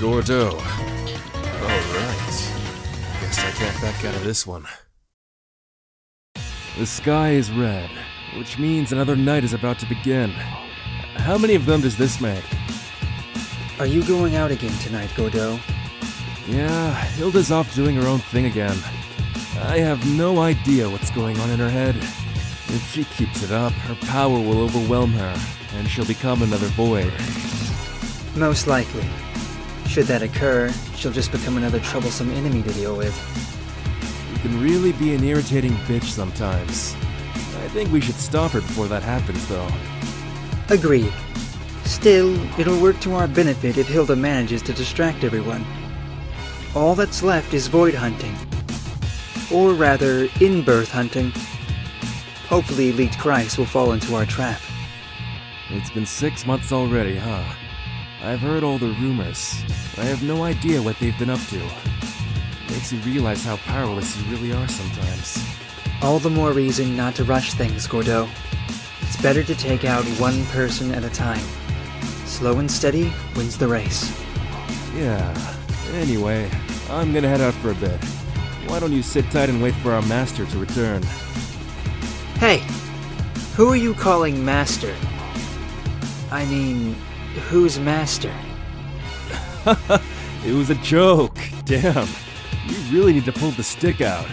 Gordeau. Alright. Guess I can't back out of this one. The sky is red, which means another night is about to begin. How many of them does this make? Are you going out again tonight, Gordeau? Yeah, Hilda's off doing her own thing again. I have no idea what's going on in her head. If she keeps it up, her power will overwhelm her, and she'll become another void. Most likely. Should that occur, she'll just become another troublesome enemy to deal with. You can really be an irritating bitch sometimes. I think we should stop her before that happens, though. Agreed. Still, it'll work to our benefit if Hilda manages to distract everyone. All that's left is void hunting. Or rather, Inbirth hunting. Hopefully leaked Christ will fall into our trap. It's been 6 months already, huh? I've heard all the rumors, but I have no idea what they've been up to. Makes you realize how powerless you really are sometimes. All the more reason not to rush things, Gordeau. It's better to take out one person at a time. Slow and steady wins the race. Yeah. Anyway, I'm gonna head out for a bit. Why don't you sit tight and wait for our master to return? Hey! Who are you calling master? I mean, who's master? It was a joke. Damn. You really need to pull the stick out.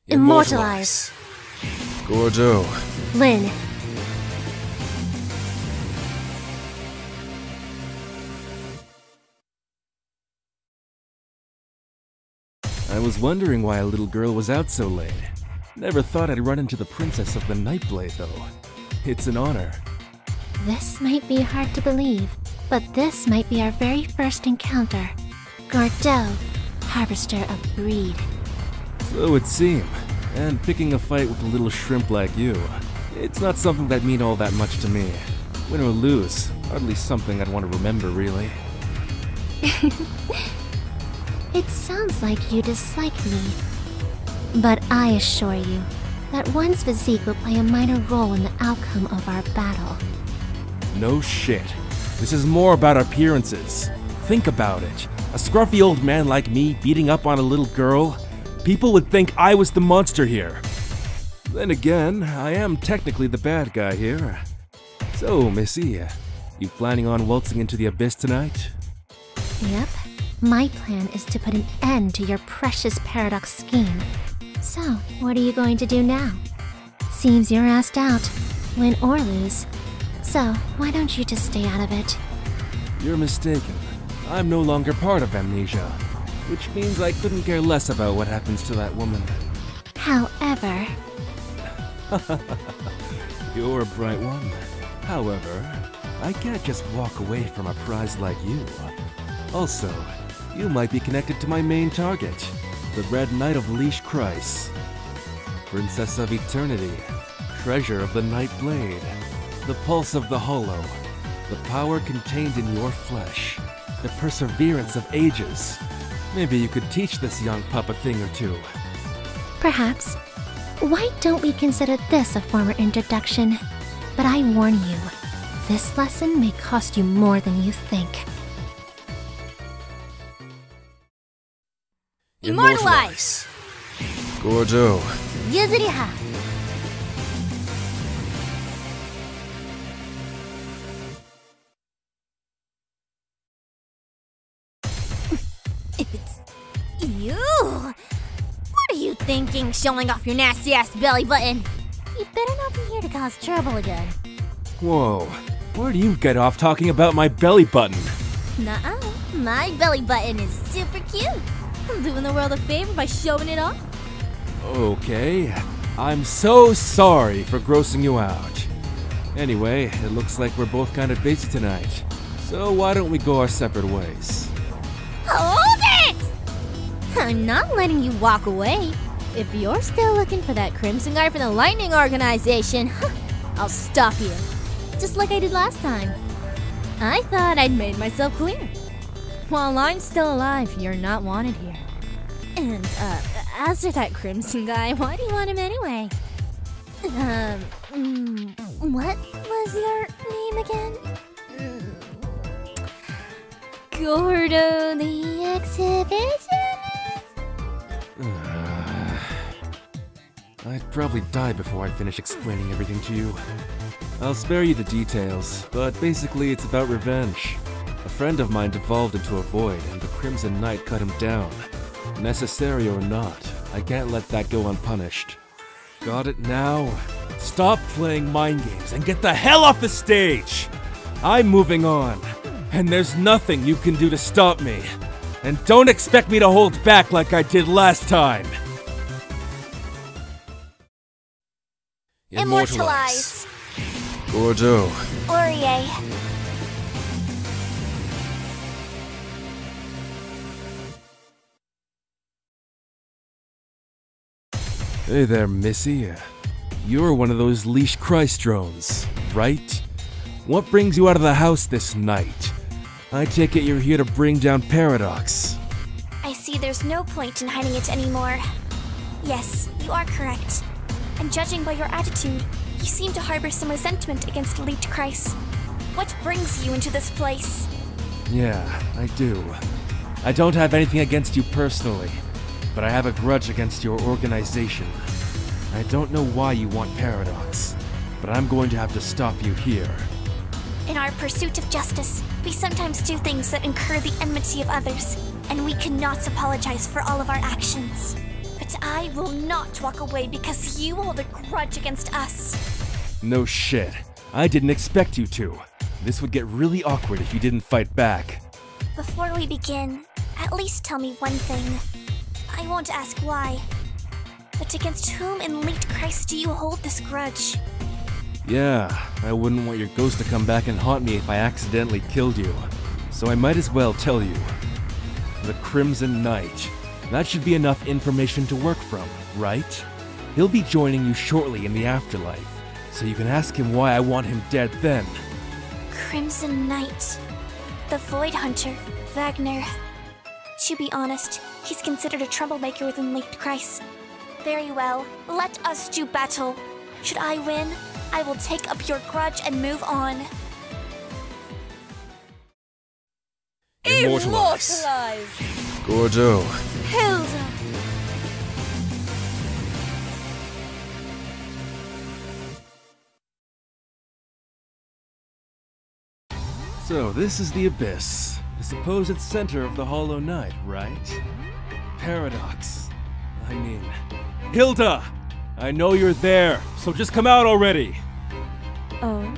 Immortalize. Gordeau. Lynn. I was wondering why a little girl was out so late. Never thought I'd run into the Princess of the Nightblade, though. It's an honor. This might be hard to believe, but this might be our very first encounter. Gordeau, harvester of breed. So it would seem. And picking a fight with a little shrimp like you, it's not something that mean all that much to me. Win or lose, hardly something I'd want to remember, really. It sounds like you dislike me. But I assure you that one's physique will play a minor role in the outcome of our battle. No shit. This is more about appearances. Think about it. A scruffy old man like me beating up on a little girl? People would think I was the monster here. Then again, I am technically the bad guy here. So, Missy, you planning on waltzing into the abyss tonight? Yep. My plan is to put an end to your precious paradox scheme. So, what are you going to do now? Seems you're asked out, win or lose. So, why don't you just stay out of it? You're mistaken. I'm no longer part of Amnesia, which means I couldn't care less about what happens to that woman. However... You're a bright one. However, I can't just walk away from a prize like you. Also, you might be connected to my main target, the Red Knight of Leash Christ. Princess of Eternity, treasure of the Night Blade, the pulse of the Hollow, the power contained in your flesh, the perseverance of ages. Maybe you could teach this young pup a thing or two. Perhaps. Why don't we consider this a former introduction? But I warn you, this lesson may cost you more than you think. Immortalize! Gordeau. Yuzuriha! It's you! What are you thinking, showing off your nasty-ass belly button? You better not be here to cause trouble again. Whoa, where do you get off talking about my belly button? Nuh-uh, my belly button is super cute. I'm doing the world a favor by showing it off. Okay, I'm so sorry for grossing you out. Anyway, it looks like we're both kind of busy tonight, so why don't we go our separate ways? Hold it! I'm not letting you walk away. If you're still looking for that crimson guy from the Lightning Organization, I'll stop you. Just like I did last time. I thought I'd made myself clear. While I'm still alive, you're not wanted here. And, as for that crimson guy, why do you want him anyway? What was your name again? Gordeau the exhibitionist? I'd probably die before I finish explaining everything to you. I'll spare you the details, but basically it's about revenge. A friend of mine devolved into a void, and the Crimson Knight cut him down. Necessary or not, I can't let that go unpunished. Got it now? Stop playing mind games and get the hell off the stage! I'm moving on, and there's nothing you can do to stop me. And don't expect me to hold back like I did last time! Immortalize. Gordeau. Aurier. Hey there, Missy. You're one of those leash Christ drones, right? What brings you out of the house this night? I take it you're here to bring down Paradox. I see there's no point in hiding it anymore. Yes, you are correct. And judging by your attitude, you seem to harbor some resentment against Elite Christ. What brings you into this place? Yeah, I do. I don't have anything against you personally, but I have a grudge against your organization. I don't know why you want Paradox, but I'm going to have to stop you here. In our pursuit of justice, we sometimes do things that incur the enmity of others, and we cannot apologize for all of our actions. But I will not walk away because you hold a grudge against us. No shit. I didn't expect you to. This would get really awkward if you didn't fight back. Before we begin, at least tell me one thing. I won't ask why. But against whom in Elite Christ do you hold this grudge? Yeah, I wouldn't want your ghost to come back and haunt me if I accidentally killed you. So I might as well tell you. The Crimson Knight. That should be enough information to work from, right? He'll be joining you shortly in the afterlife, so you can ask him why I want him dead then. Crimson Knight. The Void Hunter, Wagner. To be honest, he's considered a troublemaker within Elite Christ. Very well, let us do battle. Should I win, I will take up your grudge and move on. Immortalize. Gordeau. Hilda! So this is the Abyss, the supposed center of the Hollow Knight, right? Paradox. I mean, Hilda! I know you're there, so just come out already! Oh,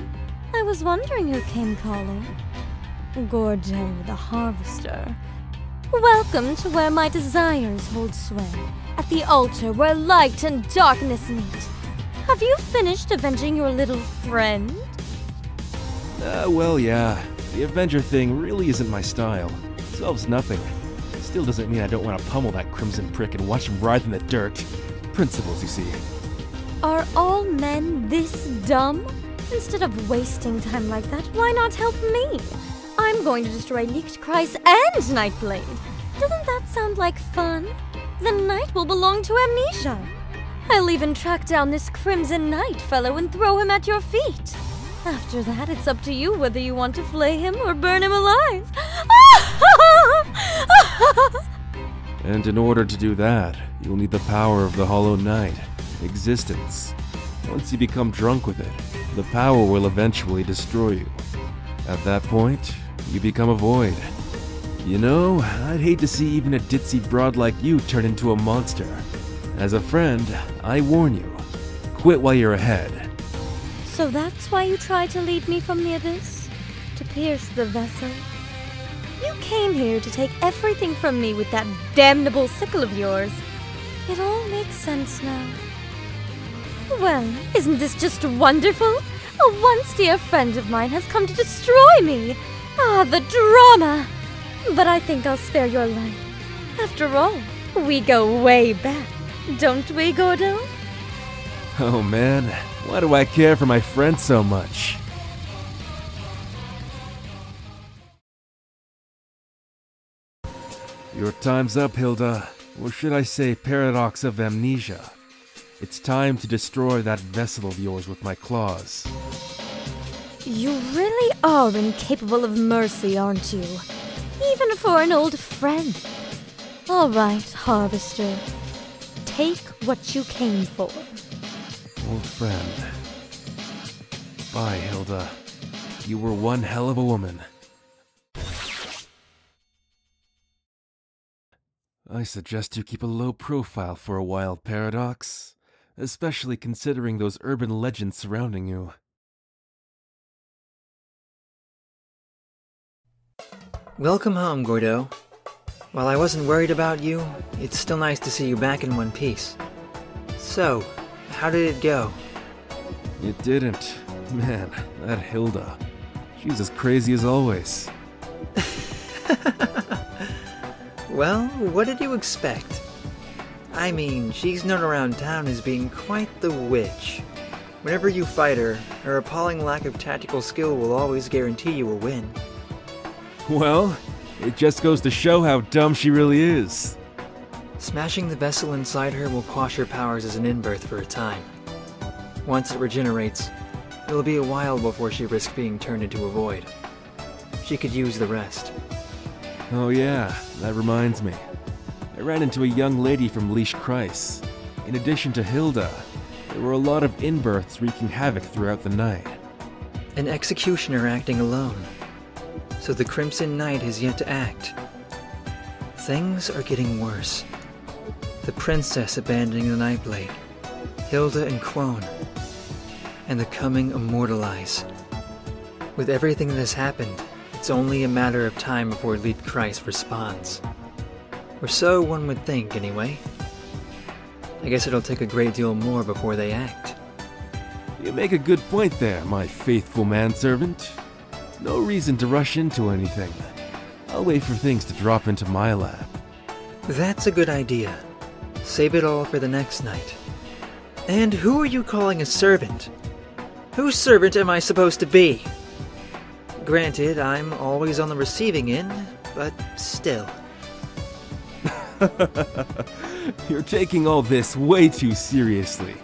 I was wondering who came calling. Gordeau the Harvester. Welcome to where my desires hold sway, at the altar where light and darkness meet. Have you finished avenging your little friend? Well, yeah. The Avenger thing really isn't my style. Solves nothing. Still doesn't mean I don't want to pummel that crimson prick and watch him writhe in the dirt. Principles, you see. Are all men this dumb? Instead of wasting time like that, why not help me? I'm going to destroy Leaked Christ and Nightblade. Doesn't that sound like fun? The Knight will belong to Amnesia. I'll even track down this Crimson Knight fellow and throw him at your feet. After that, it's up to you whether you want to flay him or burn him alive. And in order to do that, you'll need the power of the Hollow Knight, existence. Once you become drunk with it, the power will eventually destroy you. At that point, you become a void. You know, I'd hate to see even a ditzy broad like you turn into a monster. As a friend, I warn you, quit while you're ahead. So that's why you tried to lead me from the abyss? To pierce the vessel? You came here to take everything from me with that damnable sickle of yours. It all makes sense now. Well, isn't this just wonderful? A once dear friend of mine has come to destroy me. Ah, the drama! But I think I'll spare your life. After all, we go way back, don't we, Gordeau? Oh man, why do I care for my friend so much? Your time's up, Hilda. Or should I say Paradox of Amnesia. It's time to destroy that vessel of yours with my claws. You really are incapable of mercy, aren't you? for an old friend. All right, Harvester. Take what you came for. Old friend. Bye, Hilda. You were one hell of a woman. I suggest you keep a low profile for a while, Paradox. Especially considering those urban legends surrounding you. Welcome home, Gordeau. While I wasn't worried about you, it's still nice to see you back in one piece. So, how did it go? It didn't. Man, that Hilda. She's as crazy as always. Well, what did you expect? I mean, she's known around town as being quite the witch. Whenever you fight her, her appalling lack of tactical skill will always guarantee you a win. Well, it just goes to show how dumb she really is. Smashing the vessel inside her will quash her powers as an Inbirth for a time. Once it regenerates, it'll be a while before she risks being turned into a void. She could use the rest. Oh yeah, that reminds me. I ran into a young lady from Leash Kreis. In addition to Hilda, there were a lot of Inbirths wreaking havoc throughout the night. An executioner acting alone. So the Crimson Knight has yet to act. Things are getting worse. The princess abandoning the Nightblade, Hilda and Quone, and the coming Immortalize. With everything that has happened, it's only a matter of time before Leash Kreis responds. Or so one would think, anyway. I guess it'll take a great deal more before they act. You make a good point there, my faithful manservant. No reason to rush into anything. I'll wait for things to drop into my lap. That's a good idea. Save it all for the next night. And who are you calling a servant? Whose servant am I supposed to be? Granted, I'm always on the receiving end, but still. You're taking all this way too seriously.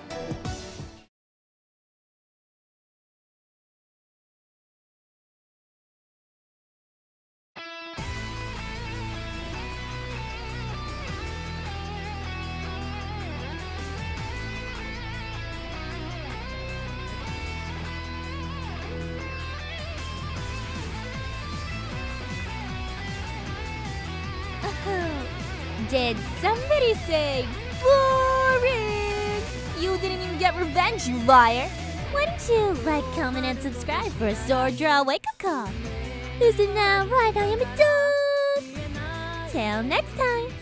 Did somebody say boring? You didn't even get revenge, you liar. Why don't you like, comment, and subscribe for a sword draw wake-up call? Listen now, right? I am a dog. Till next time.